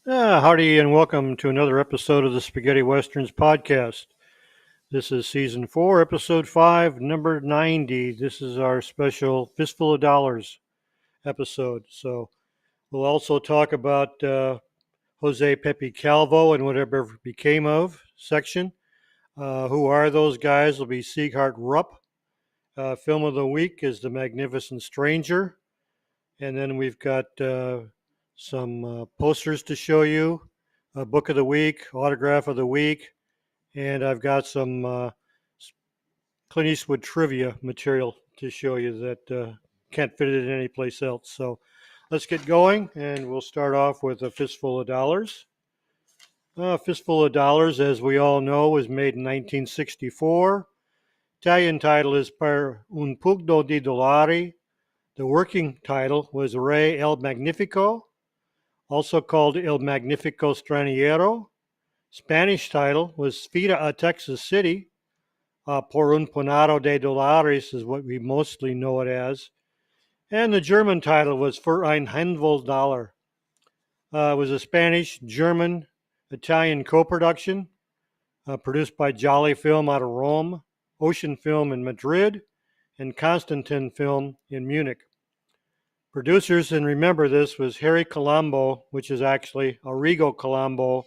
Howdy and welcome to another episode of the Spaghetti Westerns podcast. This is season 4, episode 5, number 90. This is our special Fistful of Dollars episode. So we'll also talk about Jose Pepe Calvo and whatever became of section. Who are those guys? Will be Sieghart Rupp. Film of the week is The Magnificent Stranger. And then we've got some posters to show you, a book of the week, autograph of the week, and I've got some Clint Eastwood trivia material to show you that can't fit it in any place else. So let's get going, and we'll start off with a fistful of dollars. Fistful of Dollars, as we all know, was made in 1964. Italian title is Per un pugno di dollari. The working title was Re el Magnifico, also called El Magnifico Straniero. Spanish title was Fida a Texas City. Por un puñado de dólares is what we mostly know it as. And the German title was Für ein Handvoll Dollar. It was a Spanish, German, Italian co-production produced by Jolly Film out of Rome, Ocean Film in Madrid, and Constantin Film in Munich. Producers, and remember this, was Harry Colombo, which is actually Arrigo Colombo,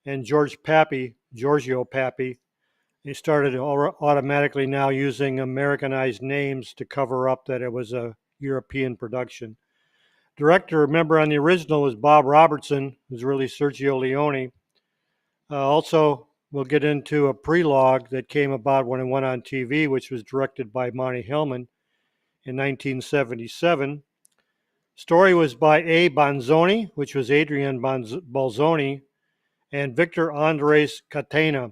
and Giorgio Papi. They started automatically now using Americanized names to cover up that it was a European production. Director, remember on the original, was Bob Robertson, who's really Sergio Leone. Also, we'll get into a prelogue that came about when it went on TV, which was directed by Monty Hellman in 1977. Story was by A. Bonzoni, which was Adrian Balzoni, and Victor Andres Catena.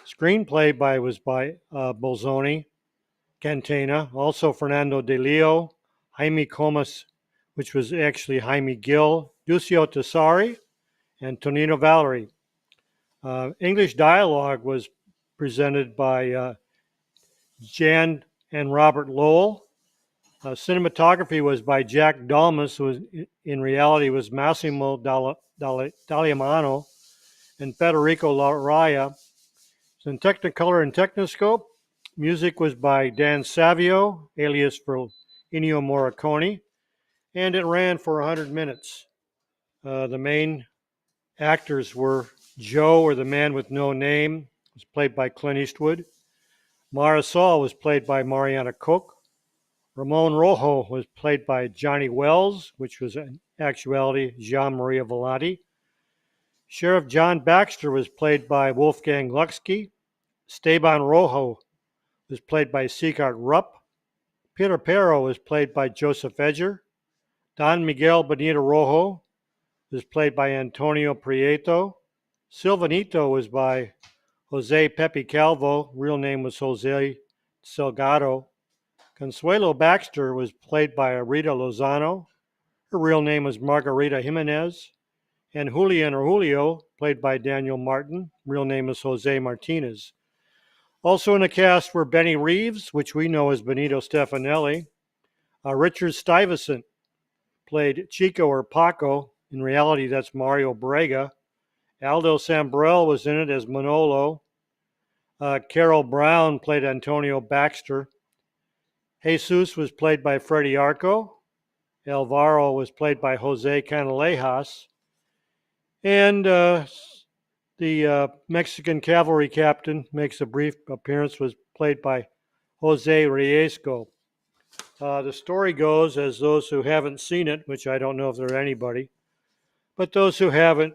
Screenplay was by Bolzoni, Catena, also Fernando De Leo, Jaime Comas, which was actually Jaime Gill, Duccio Tessari, and Tonino Valerie. English dialogue was presented by Jan and Robert Lowell. Cinematography was by Jack Dalmas, who in reality was Massimo Dalliamano, and Federico Laraya. In Technicolor and Technoscope, music was by Dan Savio, alias for Ennio Morricone, and it ran for 100 minutes. The main actors were Joe, or the man with no name, was played by Clint Eastwood. Marisol was played by Mariana Cook. Ramon Rojo was played by Johnny Wells, which was in actuality Jean Maria Velati. Sheriff John Baxter was played by Wolfgang Luxke. Esteban Rojo was played by Sieghart Rupp. Peter Perro was played by Joseph Edger. Don Miguel Benito Rojo was played by Antonio Prieto. Silvanito was by Jose Pepe Calvo. Real name was Jose Salgado. Consuelo Baxter was played by Rita Lozano. Her real name was Margarita Jimenez. And Julian or Julio, played by Daniel Martin. Real name is Jose Martinez. Also in the cast were Benny Reeves, which we know as Benito Stefanelli. Richard Stuyvesant played Chico or Paco. In reality, that's Mario Brega. Aldo Sambrell was in it as Manolo. Carol Brown played Antonio Baxter. Jesus was played by Freddie Arco. Alvaro was played by Jose Canalejas. And the Mexican cavalry captain makes a brief appearance, was played by Jose Riesco. The story goes, as those who haven't seen it, which I don't know if there are anybody, but those who haven't,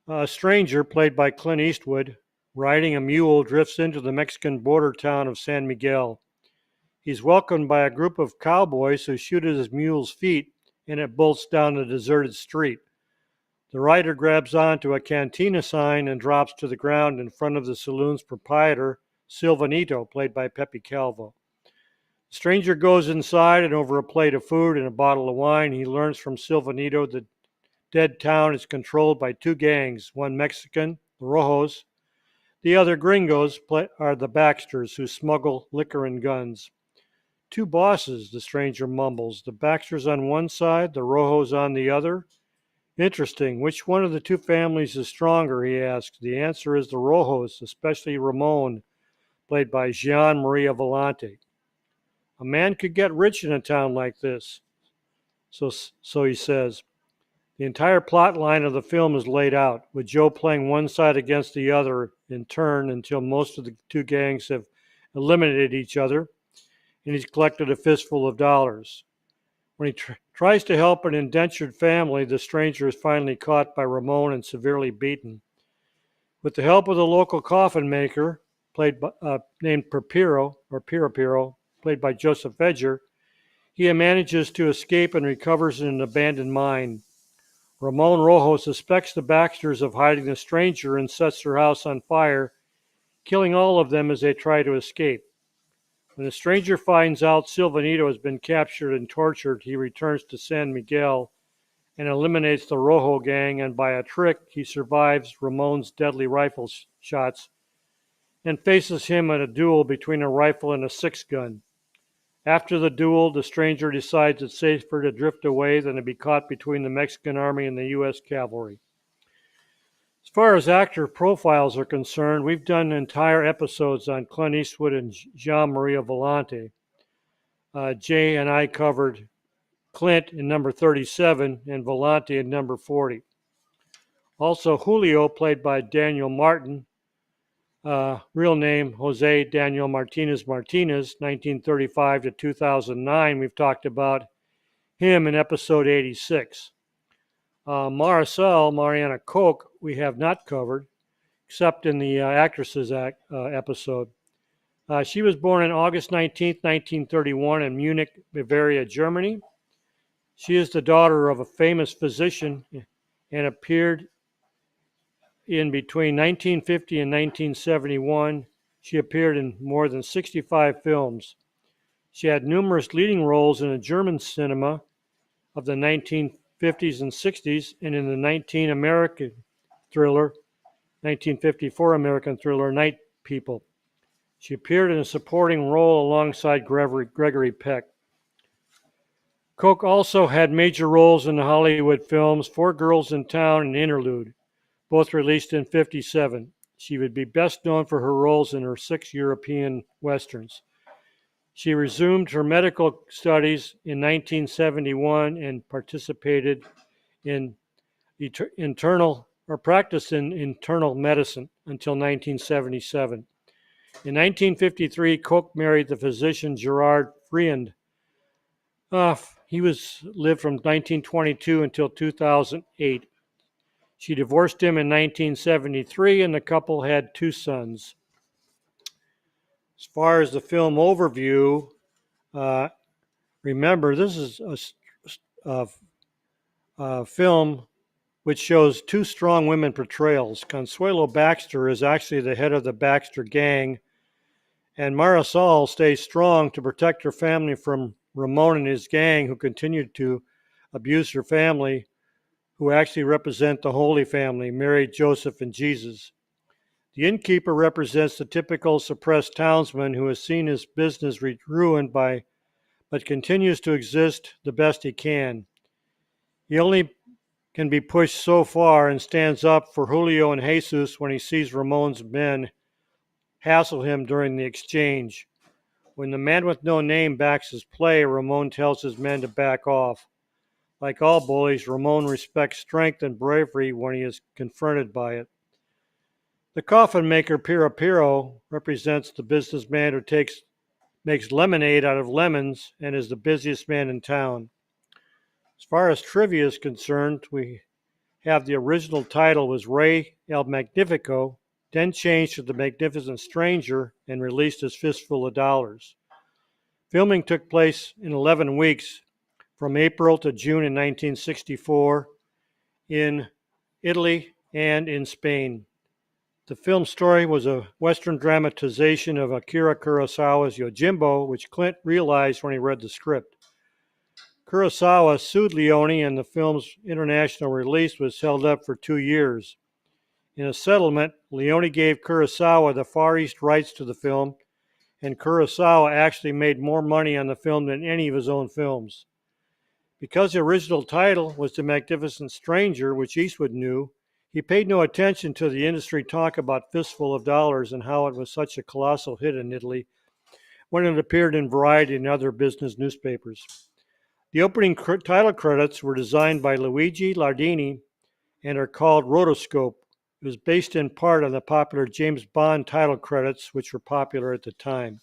a stranger played by Clint Eastwood, riding a mule, drifts into the Mexican border town of San Miguel. He's welcomed by a group of cowboys who shoot at his mule's feet, and it bolts down a deserted street. The rider grabs onto a cantina sign and drops to the ground in front of the saloon's proprietor, Silvanito, played by Pepe Calvo. The stranger goes inside, and over a plate of food and a bottle of wine, he learns from Silvanito that dead town is controlled by two gangs, one Mexican, the Rojos. The other gringos are the Baxters, who smuggle liquor and guns. Two bosses, the stranger mumbles, the Baxters on one side, the Rojos on the other. Interesting. Which one of the two families is stronger? He asks. The answer is the Rojos, especially Ramon, played by Gian Maria Volante. A man could get rich in a town like this. So he says. The entire plot line of the film is laid out, with Joe playing one side against the other in turn until most of the two gangs have eliminated each other, and he's collected a fistful of dollars. When he tries to help an indentured family, the stranger is finally caught by Ramon and severely beaten. With the help of the local coffin maker, named Pirapiro, played by Joseph Edger, he manages to escape and recovers in an abandoned mine. Ramon Rojo suspects the Baxters of hiding the stranger and sets their house on fire, killing all of them as they try to escape. When the stranger finds out Silvanito has been captured and tortured, he returns to San Miguel and eliminates the Rojo gang, and by a trick, he survives Ramon's deadly rifle shots and faces him in a duel between a rifle and a six-gun. After the duel, the stranger decides it's safer to drift away than to be caught between the Mexican army and the U.S. cavalry. As far as actor profiles are concerned, we've done entire episodes on Clint Eastwood and Gian Maria Volante. Jay and I covered Clint in number 37 and Volante in number 40. Also, Julio, played by Daniel Martin, real name Jose Daniel Martinez, 1935 to 2009. We've talked about him in episode 86. Maricel, Mariana Koch, we have not covered, except in the actresses episode. She was born on August 19, 1931 in Munich, Bavaria, Germany. She is the daughter of a famous physician and appeared in between 1950 and 1971. She appeared in more than 65 films. She had numerous leading roles in the German cinema of the 1950s and 60s and in the 1954 American thriller Night People. She appeared in a supporting role alongside Gregory Peck. Koch also had major roles in the Hollywood films Four Girls in Town and Interlude, both released in 1957. She would be best known for her roles in her 6 European westerns. She resumed her medical studies in 1971 and participated in practiced in internal medicine until 1977. In 1953, Koch married the physician Gerard Friend. He lived from 1922 until 2008. She divorced him in 1973, and the couple had 2 sons. As far as the film overview, remember this is a film which shows 2 strong women portrayals. Consuelo Baxter is actually the head of the Baxter gang, and Marisol stays strong to protect her family from Ramon and his gang, who continued to abuse her family, who actually represent the Holy Family, Mary, Joseph, and Jesus. The innkeeper represents the typical suppressed townsman who has seen his business ruined but continues to exist the best he can. He only can be pushed so far and stands up for Julio and Jesus when he sees Ramon's men hassle him during the exchange. When the man with no name backs his play, Ramon tells his men to back off. Like all bullies, Ramon respects strength and bravery when he is confronted by it. The coffin maker Pirapiro represents the businessman who makes lemonade out of lemons and is the busiest man in town. As far as trivia is concerned, we have the original title was Rey El Magnifico, then changed to The Magnificent Stranger and released as Fistful of Dollars. Filming took place in 11 weeks from April to June in 1964 in Italy and in Spain. The film story was a Western dramatization of Akira Kurosawa's Yojimbo, which Clint realized when he read the script. Kurosawa sued Leone, and the film's international release was held up for 2 years. In a settlement, Leone gave Kurosawa the Far East rights to the film, and Kurosawa actually made more money on the film than any of his own films. Because the original title was The Magnificent Stranger, which Eastwood knew, he paid no attention to the industry talk about Fistful of Dollars and how it was such a colossal hit in Italy when it appeared in Variety and other business newspapers. The opening title credits were designed by Luigi Lardini and are called Rotoscope. It was based in part on the popular James Bond title credits, which were popular at the time.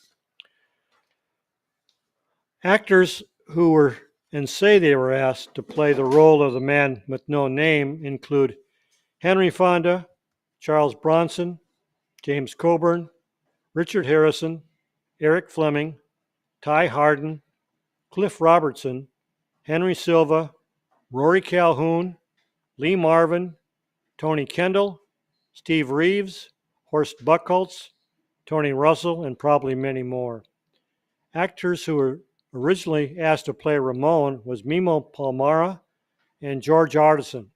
Actors who were and say they were asked to play the role of the man with no name include Henry Fonda, Charles Bronson, James Coburn, Richard Harrison, Eric Fleming, Ty Hardin, Cliff Robertson, Henry Silva, Rory Calhoun, Lee Marvin, Tony Kendall, Steve Reeves, Horst Buchholz, Tony Russell, and probably many more. Actors who were originally asked to play Ramon was Mimo Palmara and George Artisan.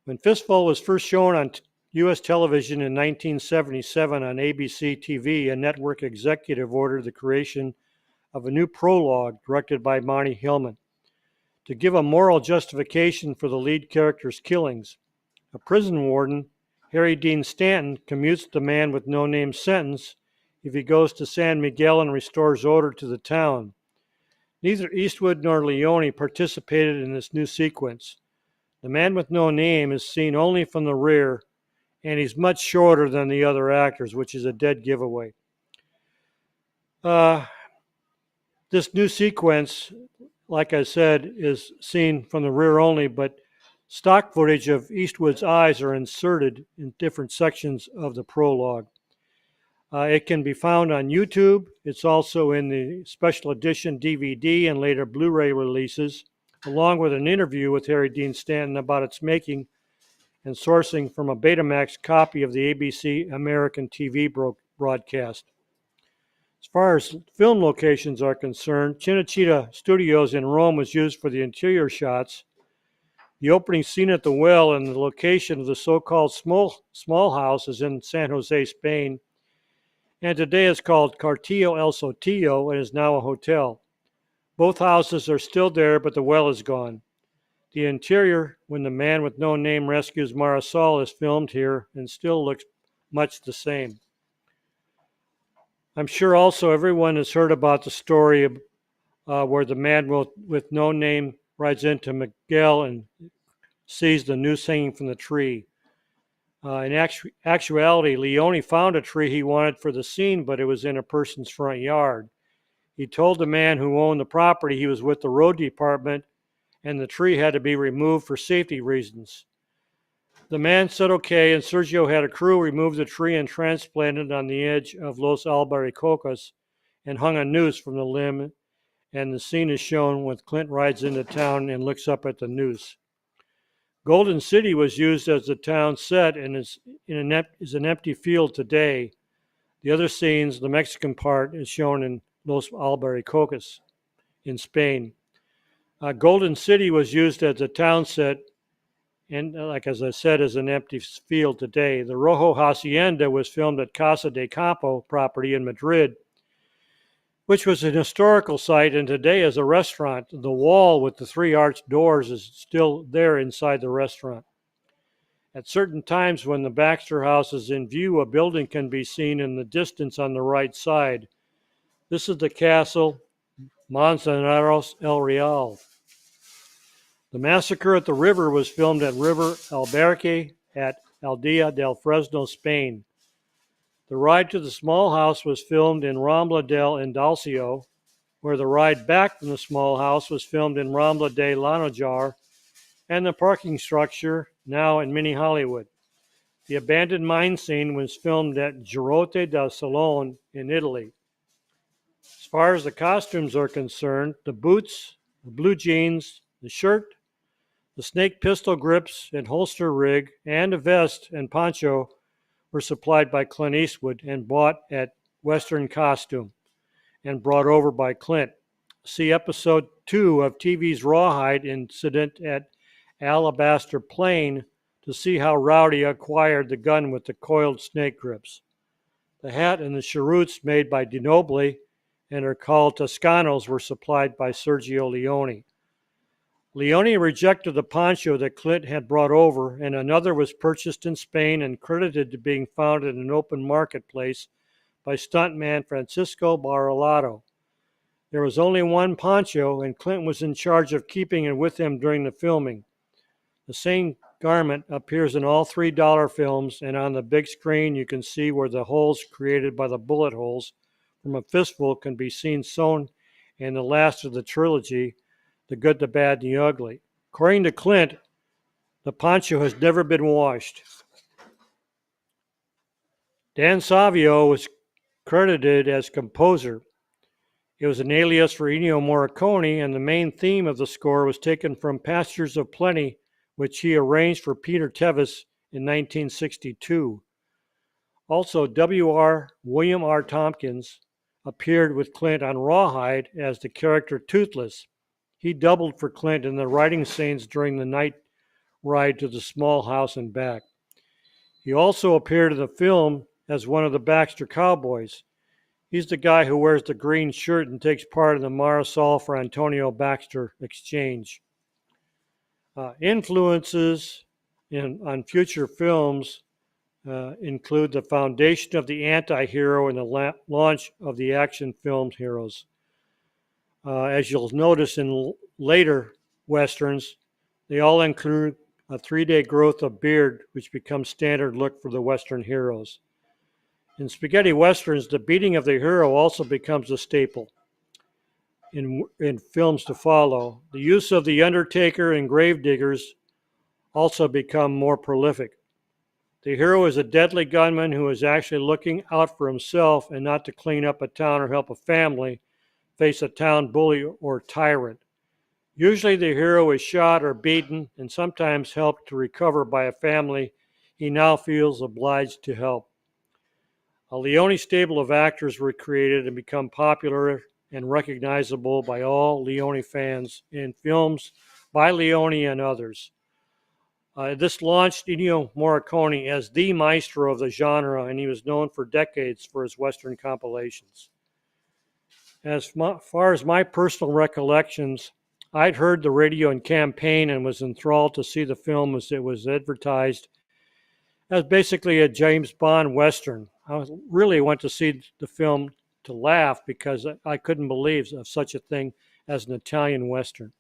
When Fistful was first shown on U.S. television in 1977 on ABC TV, a network executive ordered the creation of a new prologue directed by Monty Hillman to give a moral justification for the lead character's killings. A prison warden, Harry Dean Stanton, commutes the man with no name sentence if he goes to San Miguel and restores order to the town. Neither Eastwood nor Leone participated in this new sequence. The man with no name is seen only from the rear, and he's much shorter than the other actors, which is a dead giveaway. This new sequence, like I said, is seen from the rear only, but stock footage of Eastwood's eyes are inserted in different sections of the prologue. It can be found on YouTube. It's also in the special edition DVD and later Blu-ray releases, along with an interview with Harry Dean Stanton about its making and sourcing from a Betamax copy of the ABC American TV broadcast. As far as film locations are concerned, Cinecittà Studios in Rome was used for the interior shots. The opening scene at the well and the location of the so-called small house is in San Jose, Spain, and today it's called Cartillo El Sotillo and is now a hotel. Both houses are still there, but the well is gone. The interior, when the man with no name rescues Marisol, is filmed here and still looks much the same. I'm sure also everyone has heard about the story where the man with no name rides into Miguel and sees the noose hanging from the tree. In actuality, Leone found a tree he wanted for the scene, but it was in a person's front yard. He told the man who owned the property he was with the road department and the tree had to be removed for safety reasons. The man said okay, and Sergio had a crew remove the tree and transplant it on the edge of Los Albaricocas and hung a noose from the limb, and the scene is shown when Clint rides into town and looks up at the noose. Golden City was used as the town set and is an empty field today. The other scenes, the Mexican part, is shown in Los Albaricocas in Spain. Golden City was used as a town set and, like as I said, is an empty field today. The Rojo Hacienda was filmed at Casa de Campo property in Madrid, which was an historical site and today is a restaurant. The wall with the 3 arched doors is still there inside the restaurant. At certain times when the Baxter House is in view, a building can be seen in the distance on the right side. This is the castle Manzanares El Real. The massacre at the river was filmed at River Alberque at Aldea del Fresno, Spain. The ride to the small house was filmed in Rambla del Indalcio, where the ride back from the small house was filmed in Rambla de Lanojar, and the parking structure now in Mini Hollywood. The abandoned mine scene was filmed at Girote del Salone in Italy. As far as the costumes are concerned, the boots, the blue jeans, the shirt, the snake pistol grips and holster rig, and a vest and poncho were supplied by Clint Eastwood and bought at Western Costume and brought over by Clint. See episode 2 of TV's Rawhide incident at Alabaster Plain to see how Rowdy acquired the gun with the coiled snake grips. The hat and the cheroots made by DiNobili and are called Toscanos were supplied by Sergio Leone. Leone rejected the poncho that Clint had brought over, and another was purchased in Spain and credited to being found in an open marketplace by stuntman Francisco Barolado. There was only one poncho, and Clint was in charge of keeping it with him during the filming. The same garment appears in all three Dollar films, and on the big screen you can see where the holes created by the bullet holes from a fistful can be seen sewn in the last of the trilogy, The Good, the Bad, and the Ugly. According to Clint, the poncho has never been washed. Dan Savio was credited as composer. It was an alias for Ennio Morricone, and the main theme of the score was taken from Pastures of Plenty, which he arranged for Peter Tevis in 1962. Also, William R. Tompkins appeared with Clint on Rawhide as the character Toothless. He doubled for Clint in the riding scenes during the night ride to the small house and back. He also appeared in the film as one of the Baxter Cowboys. He's the guy who wears the green shirt and takes part in the Marisol for Antonio Baxter exchange. Influences on future films include the foundation of the anti-hero and the launch of the action film heroes. As you'll notice in later Westerns, they all include a 3-day growth of beard, which becomes standard look for the Western heroes. In spaghetti Westerns, the beating of the hero also becomes a staple in films to follow. The use of the Undertaker and Gravediggers also become more prolific. The hero is a deadly gunman who is actually looking out for himself and not to clean up a town or help a family face a town bully or tyrant. Usually the hero is shot or beaten and sometimes helped to recover by a family he now feels obliged to help. A Leone stable of actors were created and become popular and recognizable by all Leone fans in films by Leone and others. This launched Ennio Morricone as the maestro of the genre, and he was known for decades for his Western compilations. As far as my personal recollections, I'd heard the radio and campaign and was enthralled to see the film as it was advertised as basically a James Bond Western. I really went to see the film to laugh because I couldn't believe of such a thing as an Italian Western.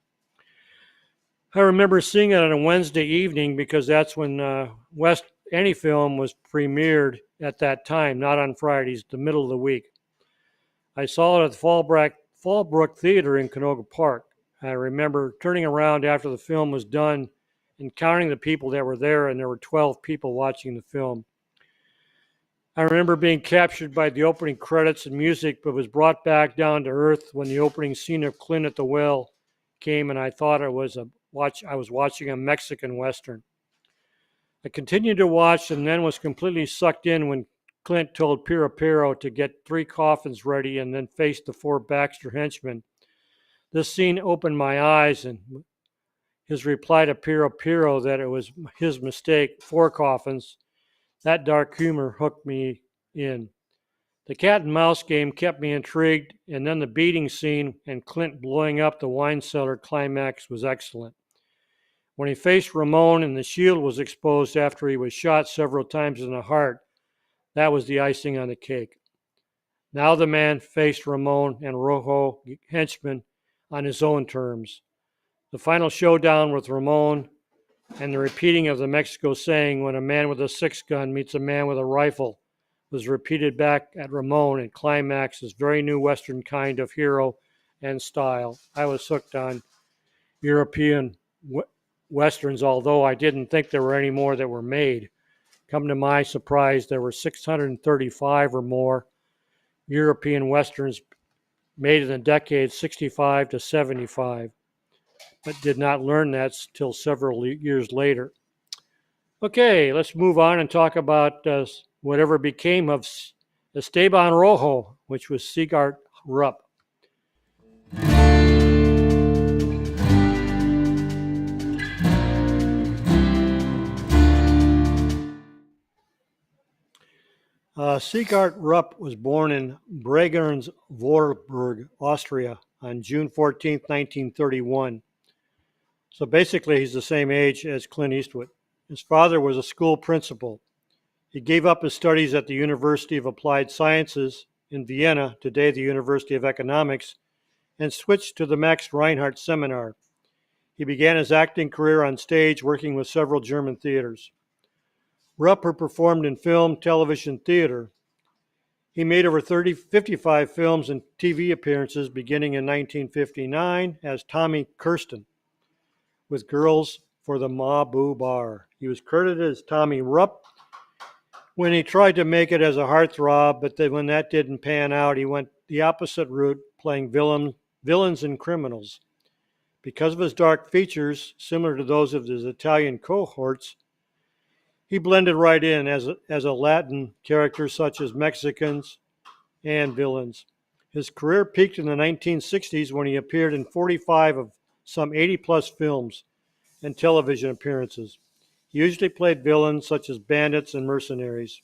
I remember seeing it on a Wednesday evening because that's when any film was premiered at that time, not on Fridays, the middle of the week. I saw it at the Fallbrook Theater in Canoga Park. I remember turning around after the film was done and counting the people that were there, and there were 12 people watching the film. I remember being captured by the opening credits and music, but was brought back down to earth when the opening scene of Clint at the well came, and I thought I was watching a Mexican Western. I continued to watch and then was completely sucked in when Clint told Pero to get 3 coffins ready and then faced the 4 Baxter henchmen. This scene opened my eyes, and his reply to Pero that it was his mistake, 4 coffins, that dark humor hooked me in. The cat and mouse game kept me intrigued, and then the beating scene and Clint blowing up the wine cellar climax was excellent. When he faced Ramon and the shield was exposed after he was shot several times in the heart, that was the icing on the cake. Now the man faced Ramon and Rojo henchmen on his own terms. The final showdown with Ramon and the repeating of the Mexico saying, when a man with a 6-gun meets a man with a rifle, was repeated back at Ramon and climaxed this very new Western kind of hero and style. I was hooked on European Westerns, although I didn't think there were any more that were made. Come to my surprise, there were 635 or more European Westerns made in the decades 65 to 75, but did not learn that till several years later. Okay, let's move on and talk about whatever became of Esteban Rojo, which was Sigart Rupp. Sigart Rupp was born in Bregenz-Vorburg, Austria, on June 14, 1931. So basically, he's the same age as Clint Eastwood. His father was a school principal. He gave up his studies at the University of Applied Sciences in Vienna, today the University of Economics, and switched to the Max Reinhardt Seminar. He began his acting career on stage, working with several German theaters. Rupper performed in film, television, theater. He made over 55 films and TV appearances beginning in 1959 as Tommy Kirsten with Girls for the Ma Boo Bar. He was credited as Tommy Rupp when he tried to make it as a heartthrob, but then when that didn't pan out, he went the opposite route, playing villains and criminals. Because of his dark features, similar to those of his Italian cohorts, he blended right in as a Latin character such as Mexicans and villains. His career peaked in the 1960s when he appeared in 45 of some 80-plus films and television appearances. He usually played villains such as bandits and mercenaries.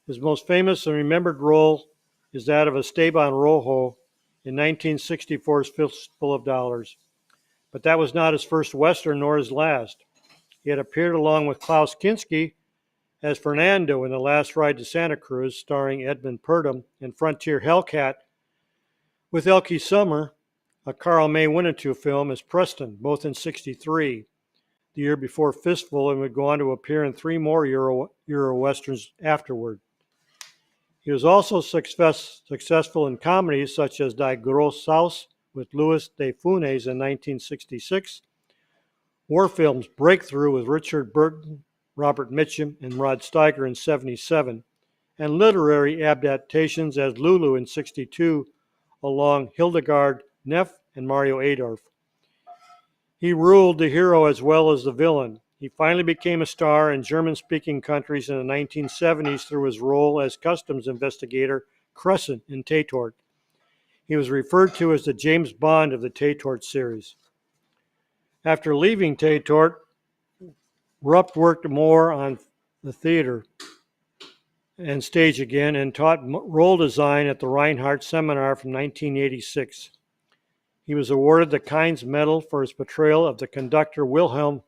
His most famous and remembered role is that of Esteban Rojo in 1964's Fistful of Dollars. But that was not his first Western nor his last. He had appeared along with Klaus Kinski as Fernando in The Last Ride to Santa Cruz, starring Edmund Purdom, and Frontier Hellcat with Elke Summer, a Carl May Winnetou film, as Preston, both in '63, the year before Fistful, and would go on to appear in 3 more Euro Westerns afterward. He was also successful in comedies such as Die Grosse Saus with Louis de Funès in 1966, war films Breakthrough with Richard Burton, Robert Mitchum, and Rod Steiger in '77, and literary adaptations as Lulu in '62, along Hildegard Neff and Mario Adorf. He ruled the hero as well as the villain. He finally became a star in German-speaking countries in the 1970s through his role as customs investigator Crescent in Tatort. He was referred to as the James Bond of the Tatort series. After leaving Tatort, Rupp worked more on the theater and stage again and taught role design at the Reinhardt Seminar from 1986. He was awarded the Kainz Medal for his portrayal of the conductor Wilhelm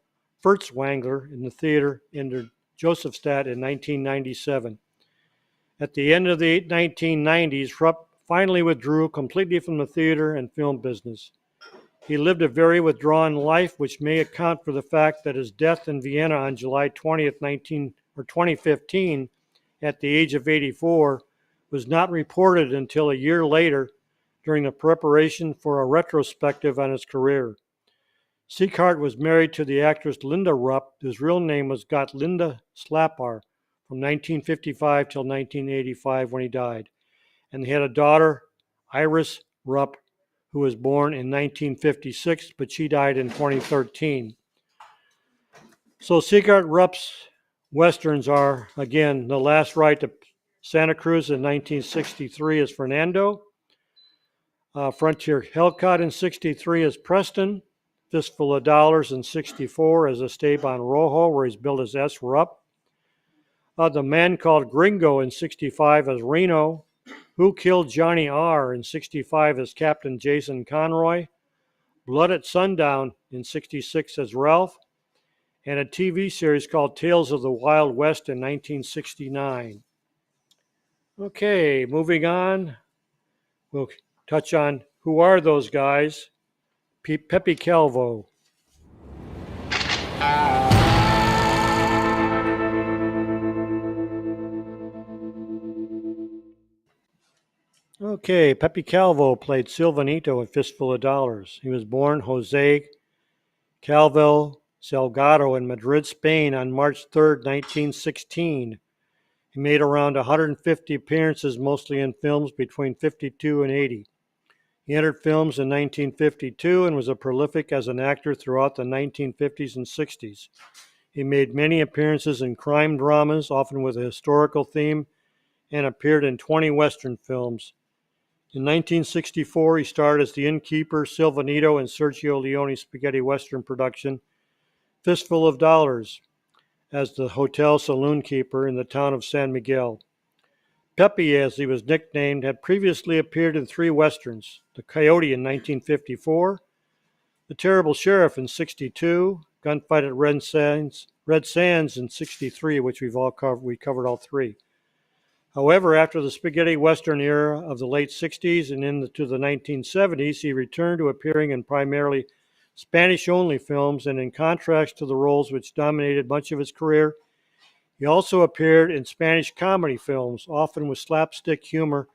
Furtwängler in the theater in Josephstadt in 1997. At the end of the 1990s, Rupp finally withdrew completely from the theater and film business. He lived a very withdrawn life, which may account for the fact that his death in Vienna on July 20th, 2015, at the age of 84, was not reported until a year later during the preparation for a retrospective on his career. Sieghart was married to the actress Linda Rupp, whose real name was Gottlinda Slappar, from 1955 till 1985 when he died, and they had a daughter, Iris Rupp, who was born in 1956, but she died in 2013. So Sieghart Rupp's Westerns are, again, The Last Ride to Santa Cruz in 1963 as Fernando, Frontier Hellcat in '63 as Preston, Fistful of Dollars in '64 as Esteban Rojo, where he's billed as S. Rupp, The Man Called Gringo in '65 as Reno, Who Killed Johnny R. in '65 as Captain Jason Conroy, Blood at Sundown in '66 as Ralph, and a TV series called Tales of the Wild West in 1969. Okay, moving on, we'll touch on who are those guys. Pepe Calvo. Okay, Pepe Calvo played Silvanito in Fistful of Dollars. He was born Jose Calvo Salgado in Madrid, Spain on March 3, 1916. He made around 150 appearances, mostly in films between '52 and '80. He entered films in 1952 and was prolific as an actor throughout the 1950s and '60s. He made many appearances in crime dramas, often with a historical theme, and appeared in 20 Western films. In 1964, he starred as the innkeeper Silvanito in Sergio Leone's spaghetti Western production, Fistful of Dollars, as the hotel saloon keeper in the town of San Miguel. Pepe, as he was nicknamed, had previously appeared in 3 Westerns, The Coyote in 1954, The Terrible Sheriff in 62, Gunfight at Red Sands in 63, which we covered all three. However, after the spaghetti western era of the late 60s and into the 1970s, he returned to appearing in primarily Spanish-only films, and in contrast to the roles which dominated much of his career, he also appeared in Spanish comedy films, often with slapstick humor,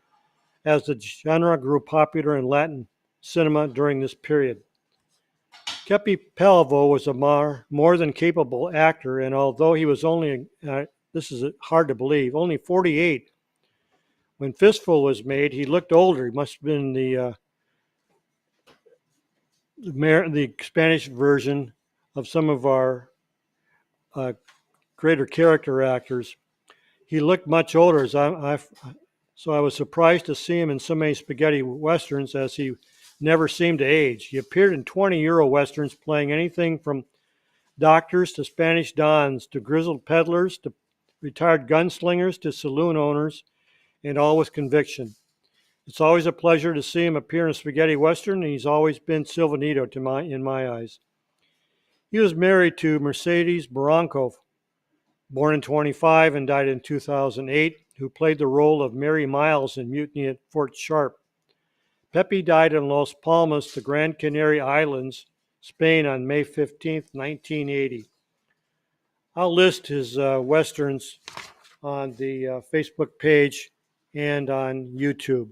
as the genre grew popular in Latin cinema during this period. Kepi Pelvo was a more than capable actor, and although he was only, this is hard to believe, only 48 when Fistful was made, he looked older. He must have been the Spanish version of some of our greater character actors. He looked much older, so I was surprised to see him in so many spaghetti westerns, as he never seemed to age. He appeared in 20 Euro westerns, playing anything from doctors to Spanish dons to grizzled peddlers to retired gunslingers to saloon owners, and all with conviction. It's always a pleasure to see him appear in a spaghetti western, and he's always been Silvanito in my eyes. He was married to Mercedes Barranco, born in 25 and died in 2008, who played the role of Mary Miles in Mutiny at Fort Sharp. Pepe died in Las Palmas, the Gran Canary Islands, Spain, on May 15, 1980. I'll list his westerns on the Facebook page and on YouTube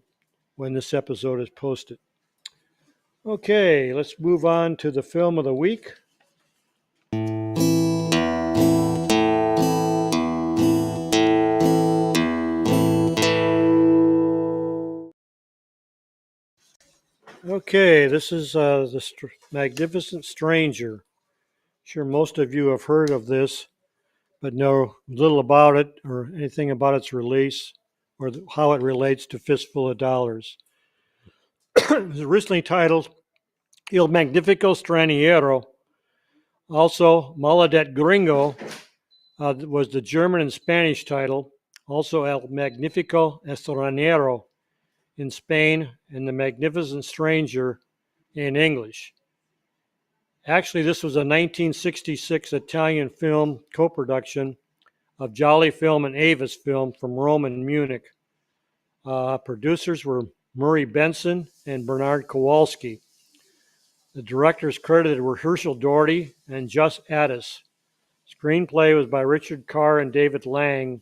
when this episode is posted. Okay, let's move on to the film of the week. Okay, this is the Magnificent Stranger. I'm sure most of you have heard of this, but know little about it or anything about its release or how it relates to Fistful of Dollars. It was originally titled Il Magnifico Straniero. Also, Maladet Gringo was the German and Spanish title. Also, El Magnifico Estranero in Spain, and The Magnificent Stranger in English. Actually, this was a 1966 Italian film co-production of Jolly Film and Avis Film from Rome and Munich. Producers were Murray Benson and Bernard Kowalski. The directors credited were Herschel Doherty and Just Addis. Screenplay was by Richard Carr and David Lang.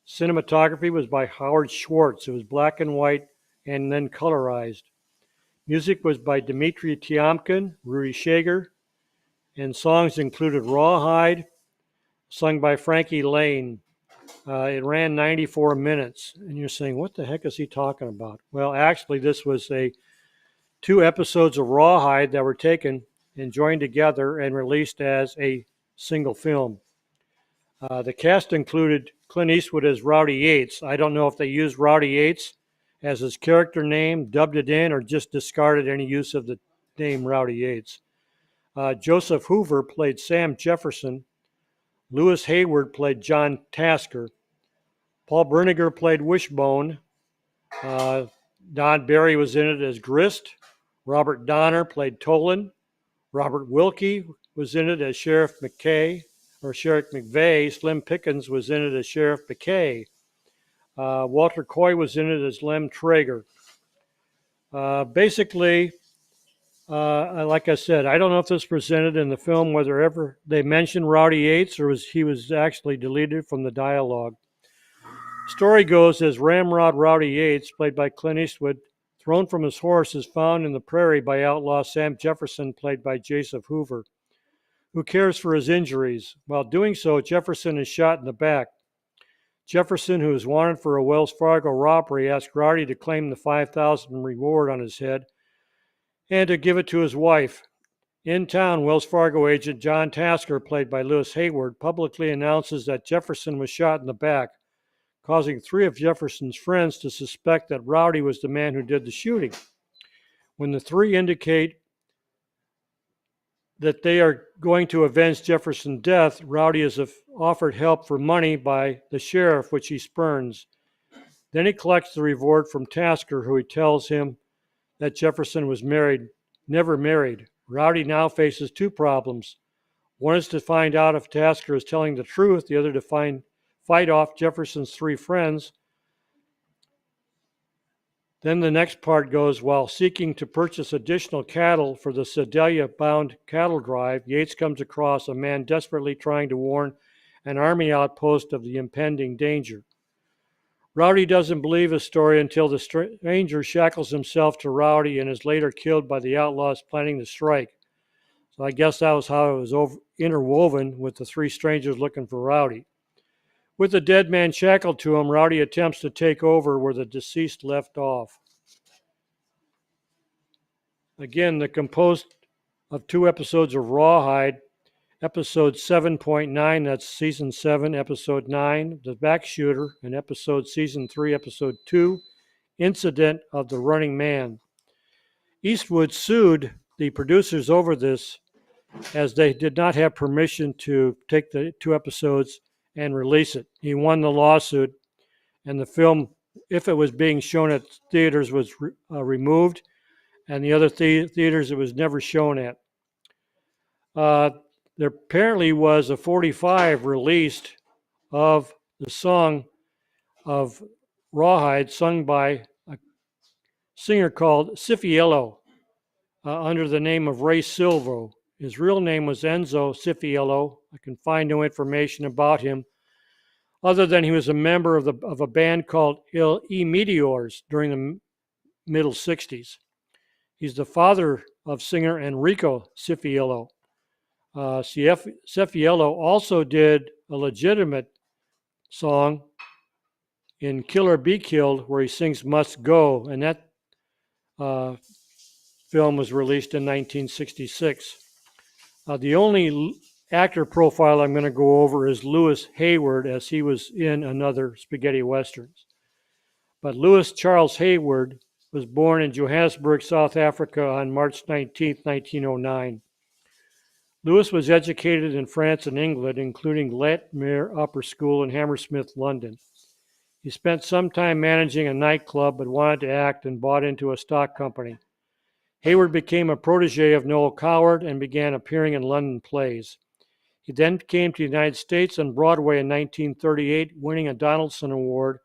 Cinematography was by Howard Schwartz. It was black and white and then colorized. Music was by Dmitry Tiomkin, Rudy Shager, and songs included Rawhide, sung by Frankie Lane. It ran 94 minutes, and you're saying, what the heck is he talking about? Well, actually, this was 2 episodes of Rawhide that were taken and joined together and released as a single film. The cast included Clint Eastwood as Rowdy Yates. I don't know if they used Rowdy Yates as his character name, dubbed it in, or just discarded any use of the name Rowdy Yates. Joseph Hoover played Sam Jefferson. Lewis Hayward played John Tasker. Paul Berniger played Wishbone. Don Barry was in it as Grist. Robert Donner played Tolan. Robert Wilkie was in it as Sheriff McVeigh. Slim Pickens was in it as Sheriff McKay. Walter Coy was in it as Lem Traeger. Basically, like I said, I don't know if this was presented in the film, whether ever they mentioned Rowdy Yates or he was actually deleted from the dialogue. Story goes as Ramrod Rowdy Yates, played by Clint Eastwood, thrown from his horse, is found in the prairie by outlaw Sam Jefferson, played by Joseph Hoover, who cares for his injuries. While doing so, Jefferson is shot in the back. Jefferson, who is wanted for a Wells Fargo robbery, asks Rowdy to claim the $5,000 reward on his head and to give it to his wife. In town, Wells Fargo agent John Tasker, played by Lewis Hayward, publicly announces that Jefferson was shot in the back, causing 3 of Jefferson's friends to suspect that Rowdy was the man who did the shooting. When the 3 indicate that they are going to avenge Jefferson's death, Rowdy is offered help for money by the sheriff, which he spurns. Then he collects the reward from Tasker, who he tells him that Jefferson was never married. Rowdy now faces two problems. One is to find out if Tasker is telling the truth, the other to fight off Jefferson's three friends. Then the next part goes, while seeking to purchase additional cattle for the Sedalia-bound cattle drive, Yates comes across a man desperately trying to warn an army outpost of the impending danger. Rowdy doesn't believe his story until the stranger shackles himself to Rowdy and is later killed by the outlaws planning the strike. So I guess that was how it was interwoven with the three strangers looking for Rowdy. With the dead man shackled to him, Rowdy attempts to take over where the deceased left off. Again, they're composed of 2 episodes of Rawhide. Episode 7.9, that's season 7, episode 9, The Back Shooter, and season 3, episode 2, Incident of the Running Man. Eastwood sued the producers over this as they did not have permission to take the 2 episodes and release it. He won the lawsuit, and the film, if it was being shown at theaters, was removed, and the other theaters it was never shown at. There apparently was a 45 released of the song of Rawhide, sung by a singer called Cifiello, under the name of Ray Silvo. His real name was Enzo Cifiello. I can find no information about him other than he was a member of a band called E Meteors during the middle 60s. He's the father of singer Enrico Cifiello. Cifiello also did a legitimate song in Kill or Be Killed where he sings Must Go, and that film was released in 1966. The only actor profile I'm going to go over is Lewis Hayward, as he was in another spaghetti westerns. But Lewis Charles Hayward was born in Johannesburg, South Africa on March 19, 1909. Lewis was educated in France and England, including Letmere Upper School in Hammersmith, London. He spent some time managing a nightclub but wanted to act and bought into a stock company. Hayward became a protege of Noel Coward and began appearing in London plays. He then came to the United States on Broadway in 1938, winning a Donaldson Award,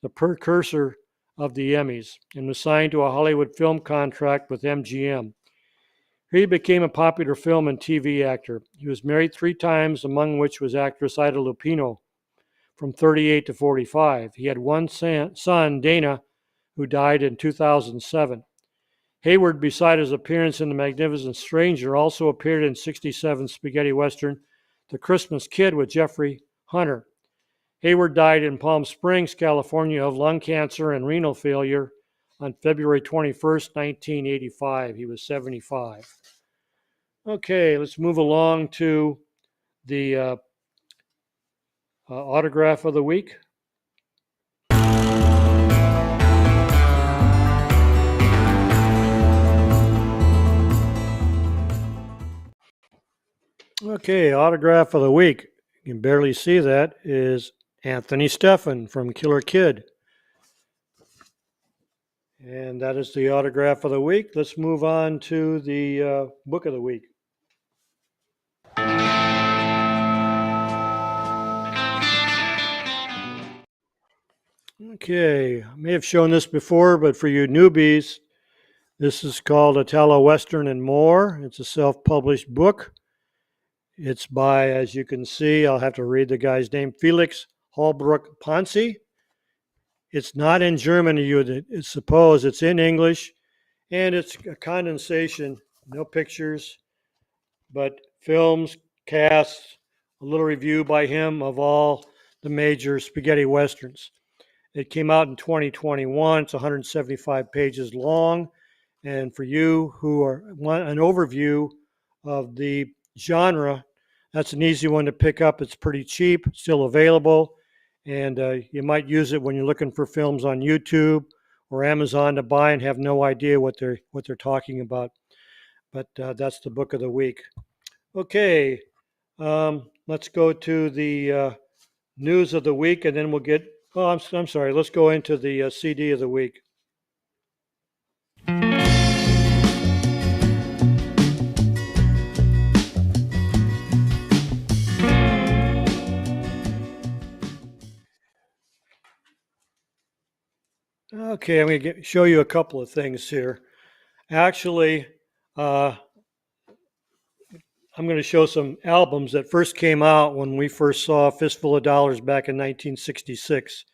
the precursor of the Emmys, and was signed to a Hollywood film contract with MGM. He became a popular film and TV actor. He was married 3 times, among which was actress Ida Lupino, from 38 to 45. He had one son, Dana, who died in 2007. Hayward, beside his appearance in The Magnificent Stranger, also appeared in 1967 spaghetti western The Christmas Kid with Jeffrey Hunter. Hayward died in Palm Springs, California, of lung cancer and renal failure on February 21st, 1985. He was 75. Okay, let's move along to the autograph of the week. Okay, autograph of the week. You can barely see that, is Anthony Stephan from Killer Kid. And that is the autograph of the week. Let's move on to the book of the week. Okay, I may have shown this before, but for you newbies, this is called Italo Western and More. It's a self-published book. It's by, as you can see, I'll have to read the guy's name, Felix Holbrook Ponce. It's not in German, you suppose. It's in English, and it's a condensation, no pictures, but films, casts, a little review by him of all the major spaghetti westerns. It came out in 2021. It's 175 pages long, and for you who want an overview of the genre, that's an easy one to pick up. It's pretty cheap, still available. And you might use it when you're looking for films on YouTube or Amazon to buy and have no idea what they're talking about. But that's the book of the week. Okay, let's go to the news of the week, and then we'll get. Oh, I'm sorry. Let's go into the CD of the week. Okay, I'm going to show you a couple of things here. Actually, uh, I'm going to show some albums that first came out when we first saw Fistful of Dollars back in 1966.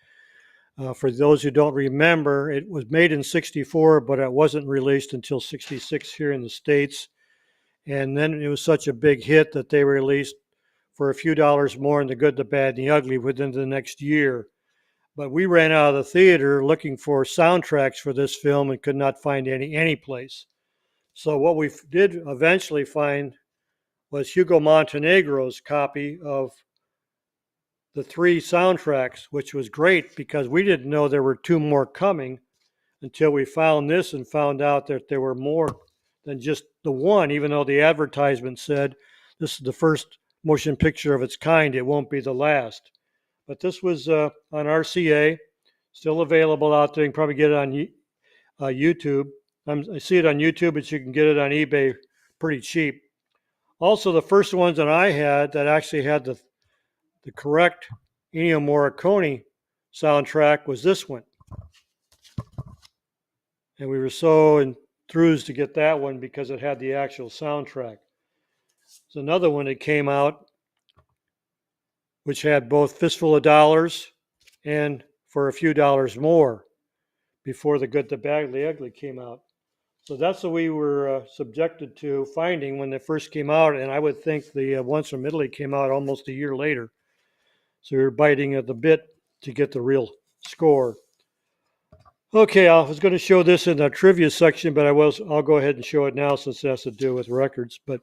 For those who don't remember, it was made in 64, but it wasn't released until 66 here in the States. And then it was such a big hit that they released for a few dollars more in The Good, the Bad, and the Ugly within the next year. But we ran out of the theater looking for soundtracks for this film and could not find any place. So what we did eventually find was Hugo Montenegro's copy of the three soundtracks, which was great because we didn't know there were two more coming until we found this and found out that there were more than just the one, even though the advertisement said this is the first motion picture of its kind. It won't be the last. But this was on RCA, still available out there. You can probably get it on YouTube. I see it on YouTube, but you can get it on eBay pretty cheap. Also, the first ones that I had that actually had the correct Ennio Morricone soundtrack was this one. And we were so enthused to get that one because it had the actual soundtrack. There's another one that came out which had both Fistful of Dollars and For a Few Dollars More before The Good, the Bad, and the Ugly came out. So that's what we were subjected to finding when they first came out, and I would think the ones from Italy came out almost a year later. So we were biting at the bit to get the real score. Okay, I was going to show this in the trivia section, but I'll go ahead and show it now since it has to do with records. But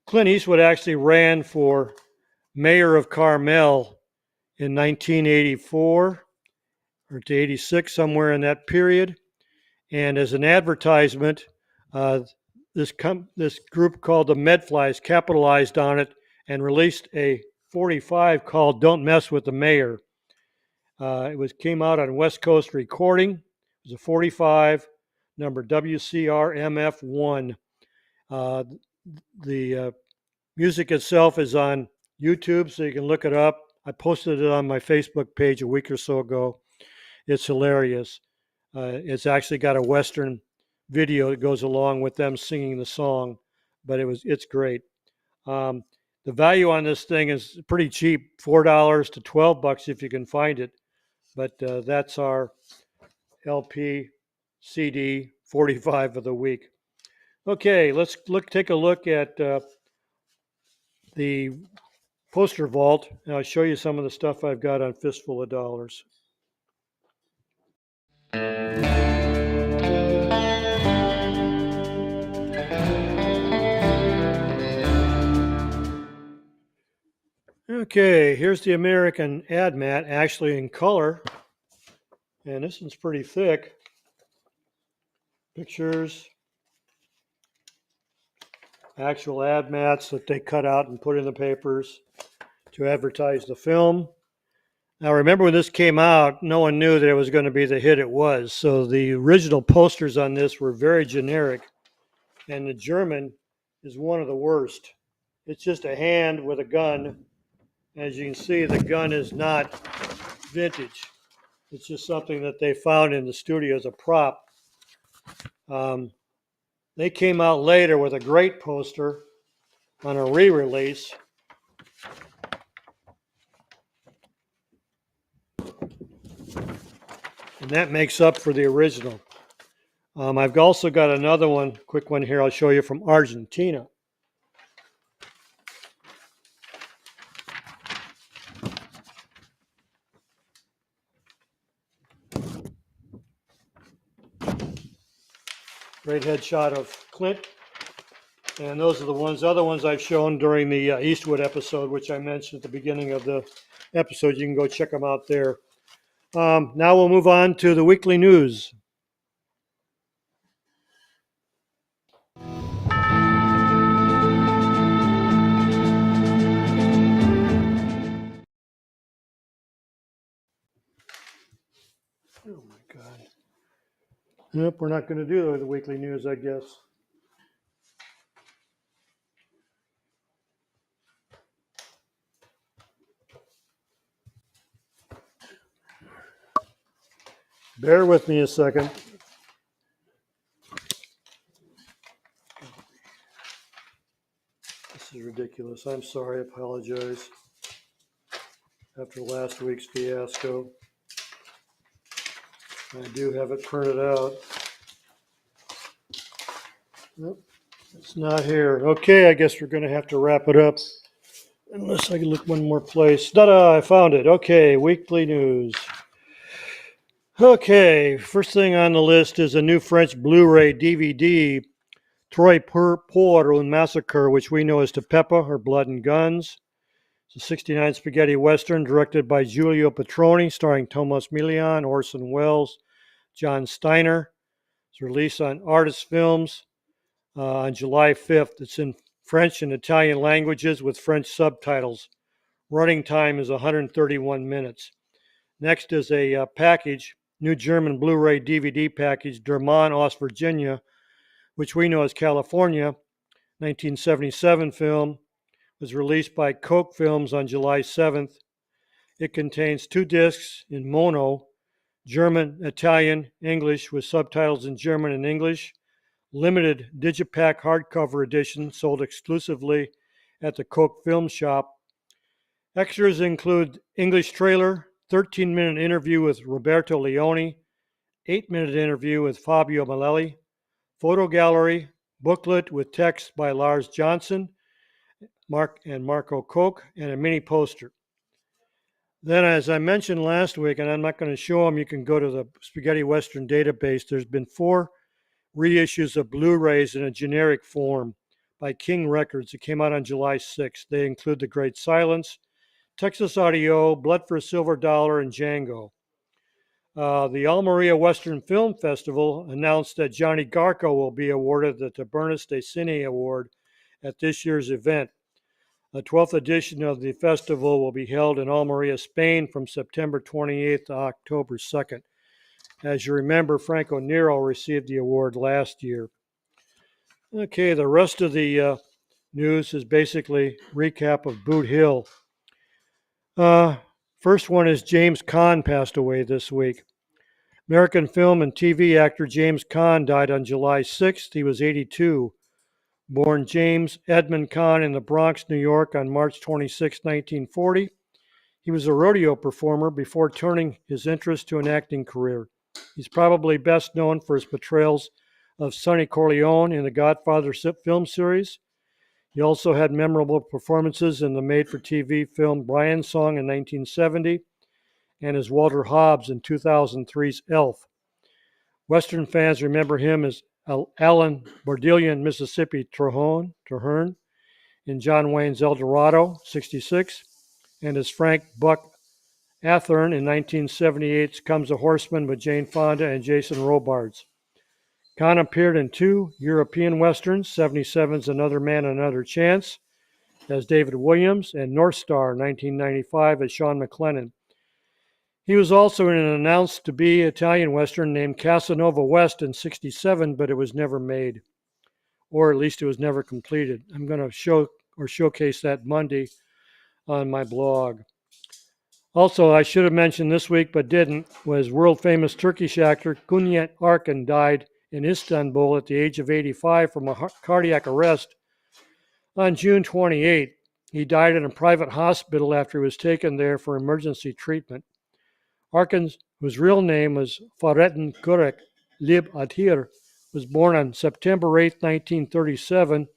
Clint Eastwood actually ran for mayor of Carmel in 1984 or to 86, somewhere in that period. And as an advertisement, this group called the Medflies capitalized on it and released a 45 called "Don't Mess with the Mayor." It came out on West Coast Recording. It was a 45, number WCRMF1. The music itself is on YouTube, so you can look it up. I posted it on my Facebook page a week or so ago. It's hilarious. It's actually got a Western video that goes along with them singing the song, but it's great. The value on this thing is pretty cheap, $4 to $12 if you can find it. But that's our LP CD 45 of the week. Okay, let's take a look at the poster vault, and I'll show you some of the stuff I've got on Fistful of Dollars. Okay, here's the American ad mat, actually in color, and this one's pretty thick. Pictures, actual ad mats that they cut out and put in the papers to advertise the film. Now, remember when this came out, no one knew that it was going to be the hit it was. So the original posters on this were very generic, and the German is one of the worst. It's just a hand with a gun. As you can see, the gun is not vintage. It's just something that they found in the studio as a prop. They came out later with a great poster on a re-release. And that makes up for the original. I've also got another one, quick one here I'll show you from Argentina. Great headshot of Clint. And those are the other ones I've shown during the Eastwood episode, which I mentioned at the beginning of the episode. You can go check them out there. Now we'll move on to the weekly news. Oh my God. Nope, we're not going to do the weekly news, I guess. Bear with me a second. This is ridiculous. I'm sorry. I apologize. After last week's fiasco, I do have it printed out. Nope, it's not here. Okay, I guess we're going to have to wrap it up. Unless I can look one more place. Ta-da, I found it. Okay, weekly news. Okay, first thing on the list is a new French Blu-ray DVD, Trois pour un massacre, which we know as Tepepa or Blood and Guns. It's a 69 spaghetti western directed by Giulio Petroni, starring Tomas Milian, Orson Welles, John Steiner. It's released on Artist Films on July 5th. It's in French and Italian languages with French subtitles. Running time is 131 minutes. Next is a package, new German Blu-ray DVD package, Dermont, Ost Virginia, which we know as California, 1977 film, was released by Coke Films on July 7th. It contains 2 discs in mono, German, Italian, English, with subtitles in German and English. Limited Digipack hardcover edition sold exclusively at the Coke Film Shop. Extras include English trailer, 13-minute interview with Roberto Leone, 8-minute interview with Fabio Malelli, photo gallery, booklet with text by Lars Johnson, Marco Koch, and a mini poster. Then, as I mentioned last week, and I'm not going to show them, you can go to the Spaghetti Western database. There's been 4 reissues of Blu-rays in a generic form by King Records. It came out on July 6th. They include The Great Silence, Texas Audio, Blood for a Silver Dollar, and Django. The Almeria Western Film Festival announced that Johnny Garco will be awarded the Tabernas de Cine Award at this year's event. The 12th edition of the festival will be held in Almeria, Spain from September 28th to October 2nd. As you remember, Franco Nero received the award last year. Okay, the rest of the news is basically recap of Boot Hill. First one is James Caan passed away this week. American film and TV actor James Caan died on July 6th. He was 82. Born James Edmund Caan in the Bronx, New York on March 26, 1940. He was a rodeo performer before turning his interest to an acting career. He's probably best known for his portrayals of Sonny Corleone in the Godfather film series. He also had memorable performances in the made-for-TV film Brian's Song in 1970 and as Walter Hobbs in 2003's Elf. Western fans remember him as Alan Bordelia in Mississippi Traherne in John Wayne's El Dorado, 66, and as Frank Buck Athern in 1978's Comes a Horseman with Jane Fonda and Jason Robards. Caan appeared in 2 European westerns, 77's Another Man, Another Chance as David Williams, and North Star, 1995 as Sean McLennan. He was also in an announced-to-be Italian western named Casanova West in 67, but it was never made, or at least it was never completed. I'm going to showcase that Monday on my blog. Also, I should have mentioned this week, but didn't, was world-famous Turkish actor Cüneyt Arkan died in Istanbul at the age of 85 from a cardiac arrest on June 28. He died in a private hospital after he was taken there for emergency treatment. Arkan, whose real name was Fahrettin Gürek Lib Atir, was born on September 8, 1937,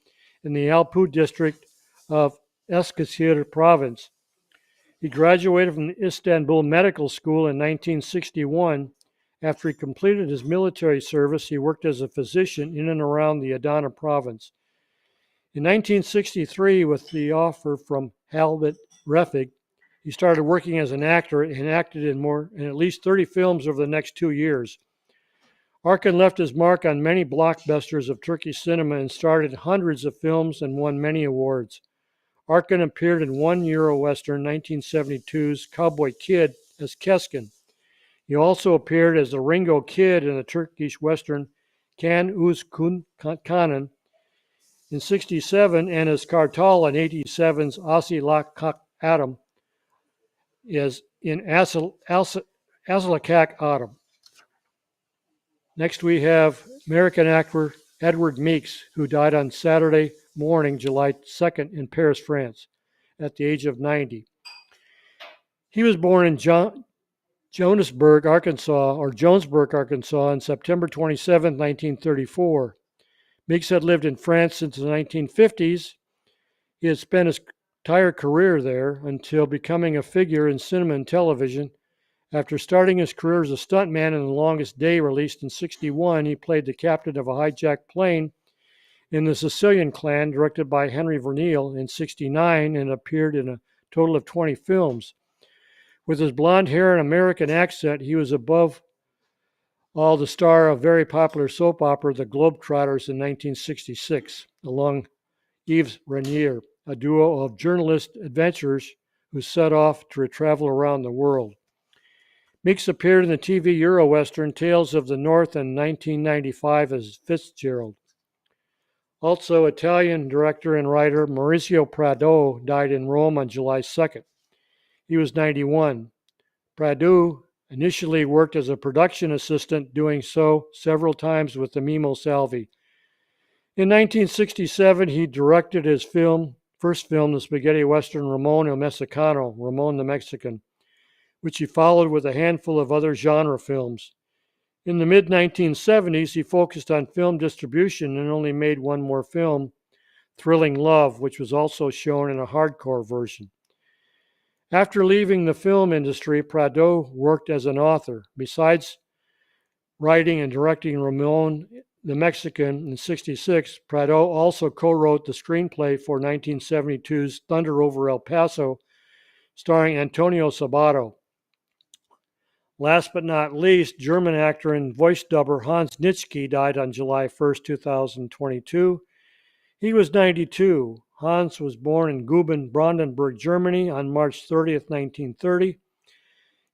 in the Alpu district of Eskişehir province. He graduated from the Istanbul Medical School in 1961. After he completed his military service, he worked as a physician in and around the Adana province. In 1963, with the offer from Halbert Refig, he started working as an actor and acted in at least 30 films over the next 2 years. Arkan left his mark on many blockbusters of Turkish cinema and starred in hundreds of films and won many awards. Arkan appeared in 1 Euro Western, 1972's Cowboy Kid, as Keskin. He also appeared as the Ringo Kid in the Turkish Western Kan Uz Kanan in 67 and as Kartal in 87's Asi Lak Adam is in Asilakak Adam. Next, we have American actor Edward Meeks, who died on Saturday morning, July 2nd, in Paris, France, at the age of 90. He was born in Jonesburg, Arkansas, on September 27, 1934. Meeks had lived in France since the 1950s. He had spent his entire career there until becoming a figure in cinema and television. After starting his career as a stuntman in The Longest Day, released in '61, he played the captain of a hijacked plane in The Sicilian Clan, directed by Henry Verneuil, in '69, and appeared in a total of 20 films. With his blonde hair and American accent, he was above all the star of very popular soap opera The Globetrotters in 1966, along Yves Renier, a duo of journalist adventurers who set off to travel around the world. Meeks appeared in the TV Euro-Western Tales of the North in 1995 as Fitzgerald. Also, Italian director and writer Maurizio Prado died in Rome on July 2nd. He was 91. Prado initially worked as a production assistant, doing so several times with the Mimo Salvi. In 1967, he directed his first film, the spaghetti western Ramon el Mexicano, Ramon the Mexican, which he followed with a handful of other genre films. In the mid-1970s, he focused on film distribution and only made one more film, Thrilling Love, which was also shown in a hardcore version. After leaving the film industry, Prado worked as an author. Besides writing and directing Ramon the Mexican in '66, Prado also co-wrote the screenplay for 1972's Thunder Over El Paso, starring Antonio Sabato. Last but not least, German actor and voice dubber Hans Nitschke died on July 1st, 2022. He was 92. Hans was born in Guben, Brandenburg, Germany on March 30th, 1930.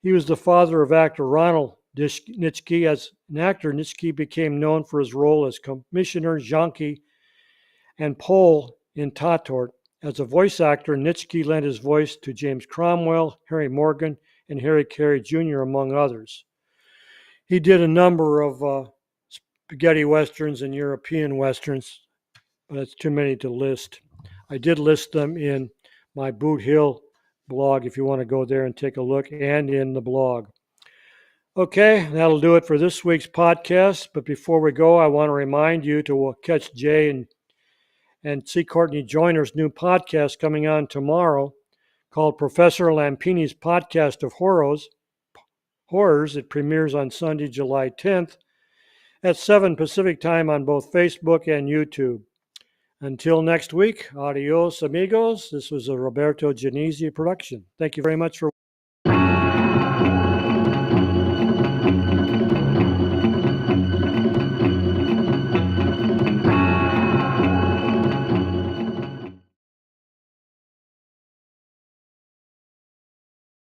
He was the father of actor Ronald Nitschke. As an actor, Nitschke became known for his role as Commissioner Janke and Pole in Tatort. As a voice actor, Nitschke lent his voice to James Cromwell, Harry Morgan, and Harry Carey Jr., among others. He did a number of spaghetti westerns and European westerns, but it's too many to list. I did list them in my Boot Hill blog if you want to go there and take a look, and in the blog. Okay, that'll do it for this week's podcast. But before we go, I want to remind you to catch Jay and C. Courtney Joyner's new podcast coming on tomorrow called Professor Lampini's Podcast of Horrors. It premieres on Sunday, July 10th at 7 Pacific Time on both Facebook and YouTube. Until next week, adios amigos. This was a Roberto Genesi production. Thank you very much for